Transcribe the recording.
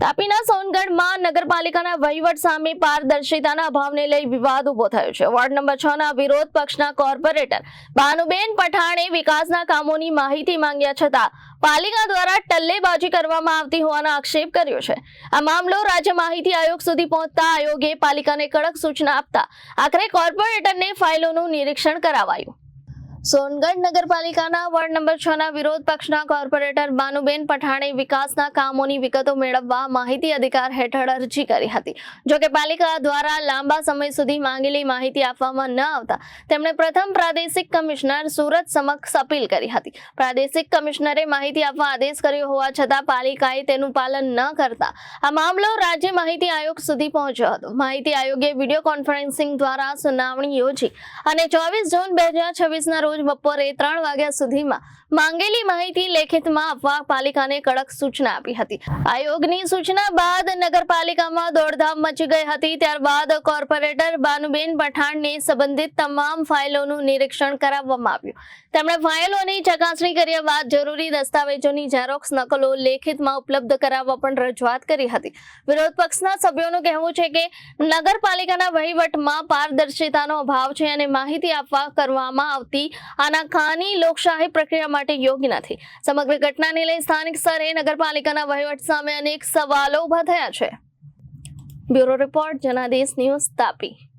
તાપીના સોનગઢમાં નગરપાલિકાના વહીવટ સામે પારદર્શિતાના અભાવને લઈ વિવાદ ઉભો થયો છે। વોર્ડ નંબર 6 ના વિરોધ પક્ષના કોર્પોરેટર ભાનુબેન પઠાણે વિકાસના કામોની માહિતી માંગ્યા છતાં પાલિકા દ્વારા ટલ્લેબાજી કરવામાં આવતી હોવાનો આક્ષેપ કર્યો છે। આ મામલો રાજ્ય માહિતી આયોગ સુધી પહોંચતા આયોગે પાલિકાને કડક સૂચના આપતા આખરે કોર્પોરેટરને ફાઇલોનું નિરીક્ષણ કરાવાયું। સોનગઢ નગરપાલિકાના વોર્ડ નંબર 6 ના વિરોધ પક્ષના કોર્પોરેટર ભાનુબેન પઠાણે વિકાસના કામોની વિગતો મેળવવા માહિતી અધિકાર હેઠળ અરજી કરી હતી। જો કે પાલિકા દ્વારા લાંબા સમય સુધી માંગેલી માહિતી આપવામાં ન આવતા તેમણે પ્રથમ પ્રાદેશિક કમિશનર સુરત સમક્ષ અપીલ કરી હતી। પ્રાદેશિક કમિશનરે માહિતી આપવા આદેશ કર્યો હોવા છતાં પાલિકાએ તેનું પાલન ન કરતા આ મામલો રાજ્ય માહિતી આયોગ સુધી પહોંચ્યો હતો। માહિતી આયોગે વિડીયો કોન્ફરન્સિંગ દ્વારા સુનાવણી યોજી અને 24 જૂન 2026 ના રોજ બપોરે 3 વાગ્યા સુધીમાં માંગેલી માહિતી લેખિતમાં આપવા પાલિકાને કડક સૂચના આપી હતી। આયોગની સૂચના બાદ નગરપાલિકામાં દોડધામ મચી ગઈ હતી। ત્યારબાદ કોર્પોરેટર ભાનુબેન પઠાણને સંબંધિત તમામ ફાઇલોનું નિરીક્ષણ કરાવવામાં આવ્યું। તેમણે ફાઇલોની ચકાસણી કર્યા બાદ જરૂરી દસ્તાવેજોની ઝેરોક્સ નકલો લેખિતમાં ઉપલબ્ધ કરાવવા પણ રજૂઆત કરી હતી। વિરોધ પક્ષના સભ્યોનું કહેવું છે કે નગરપાલિકાના વહીવટમાં પારદર્શિતાનો અભાવ છે અને માહિતી આપવા કરવામાં આવતી આનાકાની લોકશાહી પ્રક્રિયા માટે યોગ્ય નથી। સમગ્ર ઘટનાને લઈ સ્થાનિક સ્તરે નગરપાલિકાના વહીવટ સામે અનેક સવાલો ઉભા થયા છે। Bureau report Janadesh news Tapi.